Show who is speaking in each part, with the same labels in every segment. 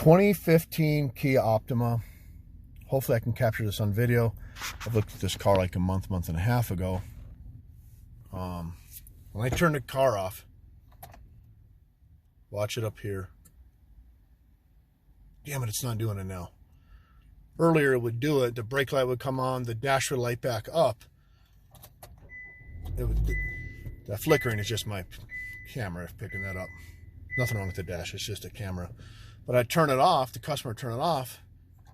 Speaker 1: 2015 Kia Optima. Hopefully I can capture this on video. I've looked at this car like a month and a half ago. When I turn the car off, watch it up here. Damn it, it's not doing it now. Earlier it would do it. The brake light would come on. The dash would light back up. That flickering is just my camera picking that up. Nothing wrong with the dash. It's just a camera. But I'd turn it off. The customer would turn it off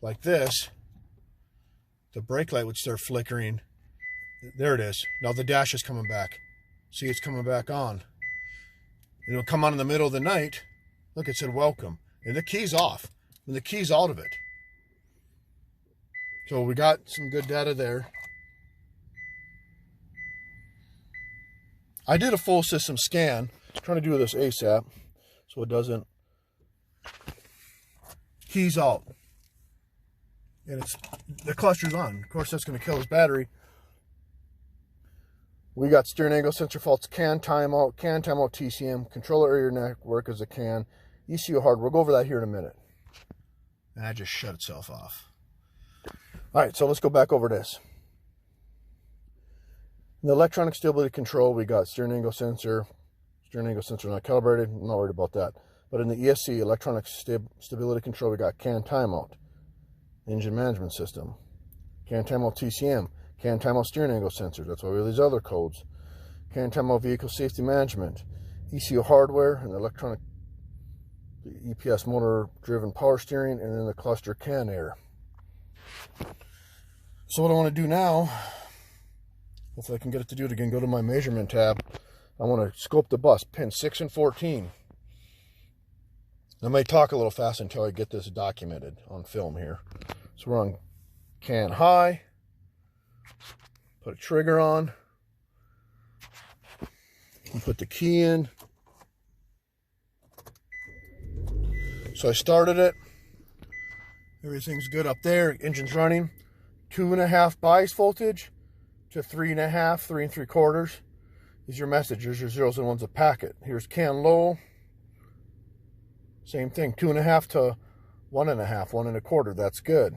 Speaker 1: like this. The brake light would start flickering. There it is. Now the dash is coming back. See, it's coming back on. And it'll come on in the middle of the night. Look, it said welcome. And the key's off. And the key's out of it. So we got some good data there. I did a full system scan. I'm trying to do this ASAP so it doesn't. Key's out. And the cluster's on. Of course, that's going to kill his battery. We got steering angle sensor faults, CAN timeout TCM, controller area network as a CAN, ECU hardware. We'll go over that here in a minute. And that just shut itself off. All right, so let's go back over this. In the electronic stability control, we got steering angle sensor not calibrated. I'm not worried about that. But in the ESC, electronic stability control, we got CAN timeout, engine management system, CAN timeout TCM, CAN timeout steering angle sensors. That's why we have these other codes. CAN timeout vehicle safety management, ECU hardware, and electronic EPS motor driven power steering, and then the cluster CAN air. So what I want to do now, hopefully I can get it to do it again, go to my measurement tab. I want to scope the bus, pin 6 and 14. I may talk a little fast until I get this documented on film here. So we're on CAN high. Put a trigger on. And put the key in. So I started it. Everything's good up there. Engine's running. 2.5 bias voltage to 3.5, 3 3/4 is your message. There's your zeros and ones a packet. Here's CAN low. Same thing. 2.5 to 1.5, 1 1/4. That's good.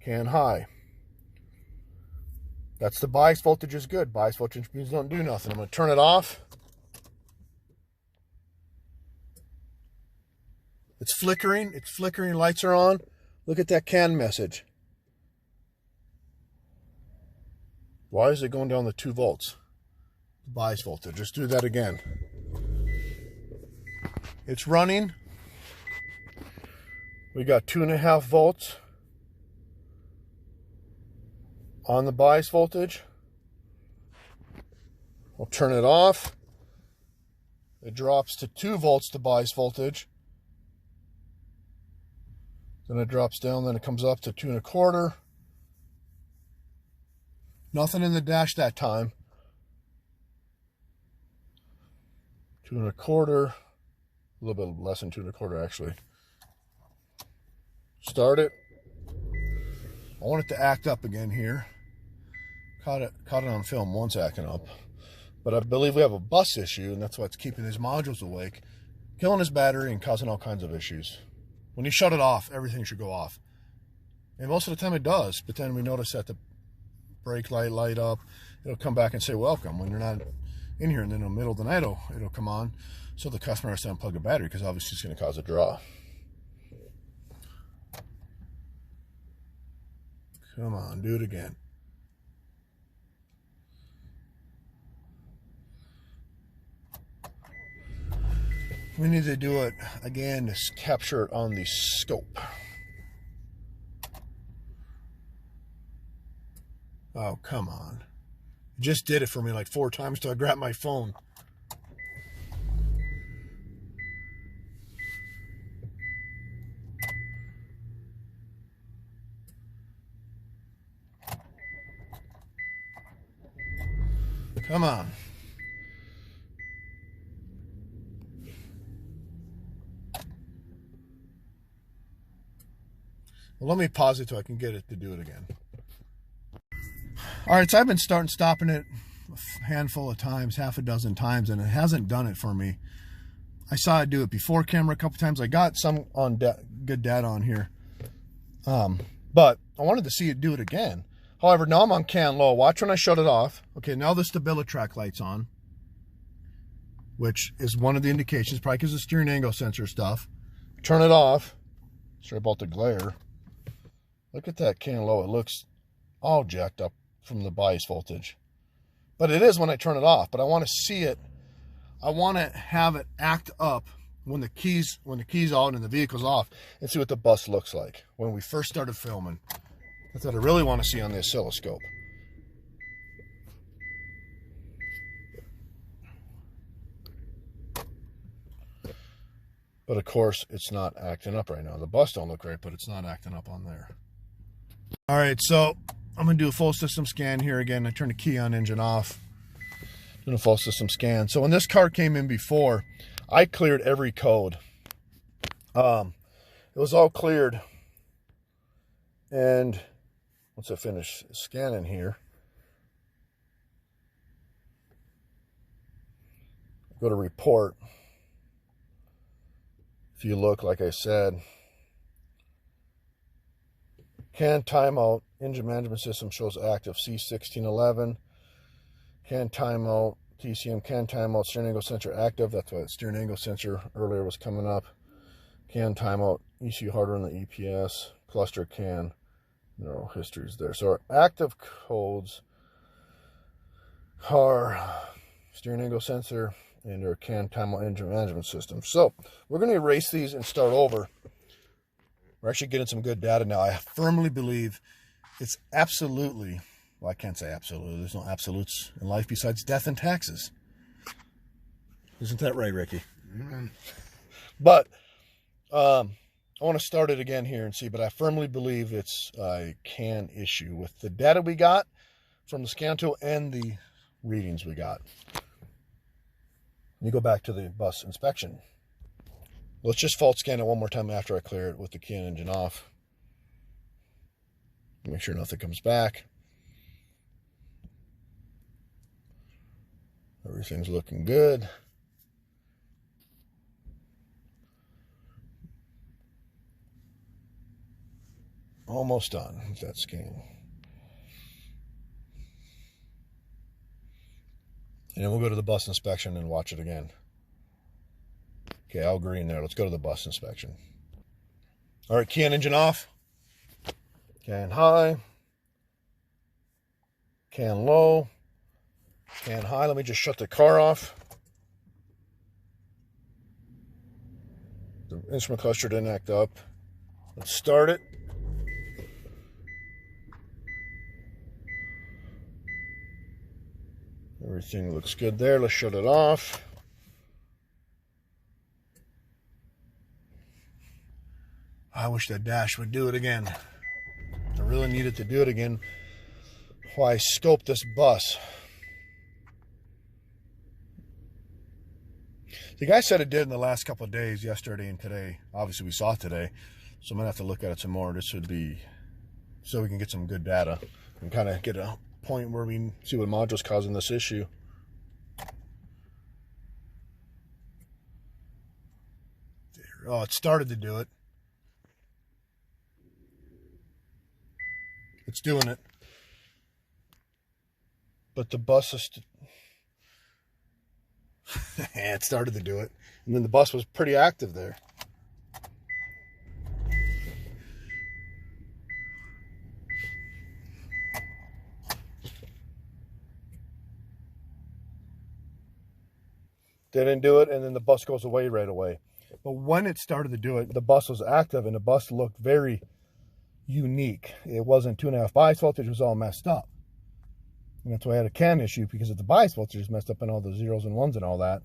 Speaker 1: CAN high. That's the bias voltage is good. Bias voltage means don't do nothing. I'm going to turn it off. It's flickering. It's flickering. Lights are on. Look at that CAN message. Why is it going down to 2 volts? Bias voltage. Just do that again. It's running. We got 2.5 volts on the bias voltage. We'll turn it off. It drops to 2 volts to bias voltage. Then it drops down, then it comes up to 2 1/4. Nothing in the dash that time. 2 1/4. A little bit less than 2 1/4 actually. Start it. I want it to act up again here. Caught it on film once acting up. But I believe we have a bus issue, and that's what's keeping his modules awake, killing his battery and causing all kinds of issues. When you shut it off, everything should go off. And most of the time it does, but then we notice that the brake light up. It'll come back and say welcome when you're not in here, and then in the middle of the night it'll come on. So the customer has to unplug the battery because obviously it's going to cause a draw. Come on, do it again. We need to do it again to capture it on the scope. Oh, come on. You just did it for me like 4 times till I grabbed my phone. Come on. Well, let me pause it so I can get it to do it again. All right, so I've been stopping it a handful of times, half a dozen times, and it hasn't done it for me. I saw it do it before camera a couple times. I got some on good data on here. But I wanted to see it do it again. However, now I'm on can low. Watch when I shut it off. Okay, now the StabiliTrak light's on, which is one of the indications, probably because of steering angle sensor stuff. Turn it off. Sorry about the glare. Look at that can low. It looks all jacked up from the bias voltage. But it is when I turn it off. But I want to see it. I want to have it act up when the key's out and the vehicle's off, and see what the bus looks like when we first started filming. That's what I really want to see on the oscilloscope. But of course, it's not acting up right now. The bus don't look right, but it's not acting up on there. All right, so I'm gonna do a full system scan here again. I turn the key on, engine off. Doing a full system scan. So when this car came in before, I cleared every code. It was all cleared. And once I finish scanning here, go to report. If you look, like I said, CAN timeout, engine management system shows active C1611. CAN timeout, TCM CAN timeout, steering angle sensor active. That's why the steering angle sensor earlier was coming up. CAN timeout, ECU hardware in the EPS, cluster CAN, neural histories there. So our active codes are steering angle sensor and our CAN timeout engine management system. So we're going to erase these and start over. We're actually getting some good data now. I firmly believe it's absolutely, well, I can't say absolutely. There's no absolutes in life besides death and taxes. Isn't that right, Ricky? Mm-hmm. But I want to start it again here and see, but I firmly believe it's a CAN issue with the data we got from the scan tool and the readings we got. Let me go back to the bus inspection. Let's just fault scan it one more time after I clear it with the key and engine off. Make sure nothing comes back. Everything's looking good. Almost done with that scan. And then we'll go to the bus inspection and watch it again. Okay, all green there. Let's go to the bus inspection. All right, key and engine off. CAN high. CAN low. CAN high. Let me just shut the car off. The instrument cluster didn't act up. Let's start it. Everything looks good there. Let's shut it off. I wish that dash would do it again. I really needed to do it again while I scoped this bus. The guy said it did in the last couple of days, yesterday and today. Obviously, we saw it today, so I'm going to have to look at it some more. This would be so we can get some good data and kind of get a point where we see what module's causing this issue. There. Oh, it started to do it. It's doing it. But the bus is... it started to do it. And then the bus was pretty active there. Didn't do it, and then the bus goes away right away. But when it started to do it, the bus was active, and the bus looked very unique. It wasn't 2.5 bias voltage, it was all messed up. And that's why I had a CAN issue, because if the bias voltage is messed up and all the zeros and ones and all that,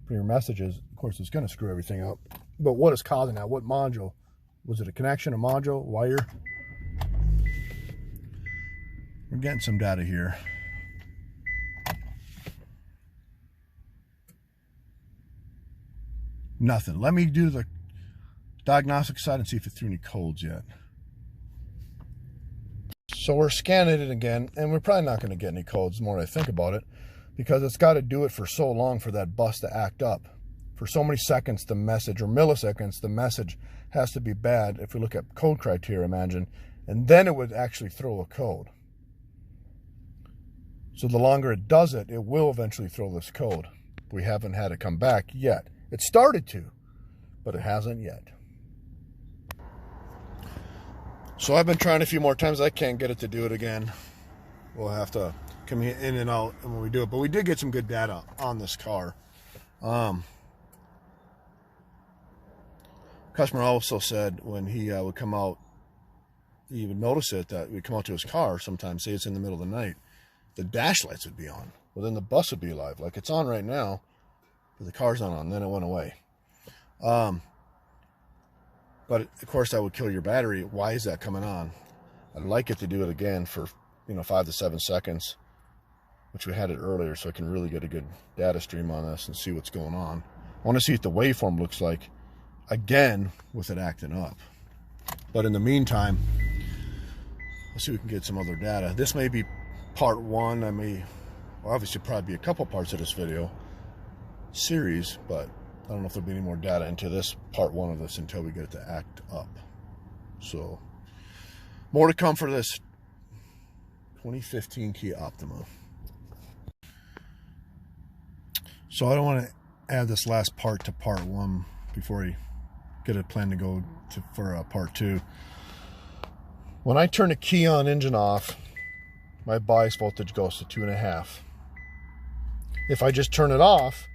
Speaker 1: for your messages, of course, it's going to screw everything up. But what is causing that? What module? Was it a connection, a module, wire? We're getting some data here. Nothing. Let me do the diagnostic side and see if it threw any codes yet. So we're scanning it again, and we're probably not going to get any codes the more I think about it, because it's got to do it for so long for that bus to act up. for so many seconds the message, or milliseconds, the message has to be bad. If we look at code criteria, imagine, and then it would actually throw a code. So the longer it does it, it will eventually throw this code. We haven't had it come back yet. It started to, but it hasn't yet. So I've been trying a few more times. I can't get it to do it again. We'll have to come in and out when we do it. But we did get some good data on this car. Customer also said when he would come out, he would notice it, that we'd come out to his car sometimes, say it's in the middle of the night, the dash lights would be on. Well, then the bus would be alive. Like it's on right now, but the car's not on. Then it went away. But of course that would kill your battery. Why is that coming on? I'd like it to do it again for 5 to 7 seconds, which we had it earlier, so I can really get a good data stream on this and see what's going on. I want to see what the waveform looks like again with it acting up. But in the meantime, let's see if we can get some other data. This may be part one. Obviously probably be a couple parts of this video series, but I don't know if there'll be any more data into this part one of this until we get it to act up. So more to come for this 2015 Kia Optima. So I don't want to add this last part to part one before we get a plan to go for part two. When I turn the key on engine off, my bias voltage goes to 2.5. If I just turn it off,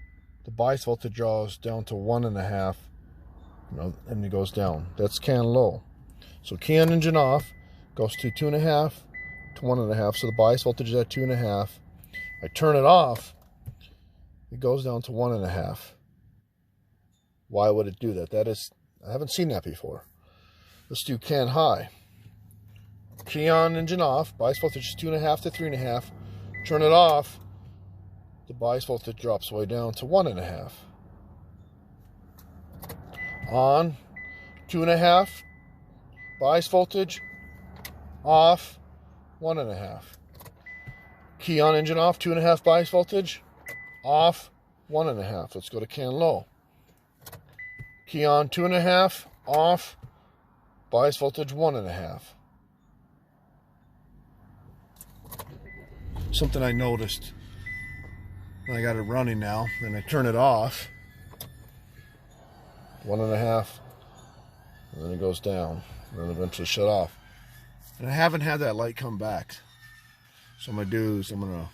Speaker 1: the bias voltage goes down to 1.5, and it goes down. That's can low. So key on engine off goes to 2.5 to 1.5. So the bias voltage is at 2.5. I turn it off, it goes down to 1.5. Why would it do that? I haven't seen that before. Let's do can high. Key on engine off, bias voltage is 2.5 to 3.5. Turn it off, the bias voltage drops way down to 1.5. On, 2.5, bias voltage, off, 1.5. Key on engine off, 2.5 bias voltage, off, 1.5. Let's go to can low. Key on, 2.5, off, bias voltage, 1.5. Something I noticed when I got it running now, and I turn it off, 1.5, and then it goes down, and then eventually shut off. And I haven't had that light come back. So what I'm going to do is I'm going to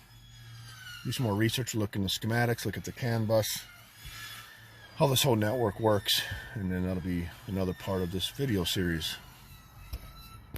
Speaker 1: do some more research, look in the schematics, look at the CAN bus, how this whole network works, and then that'll be another part of this video series.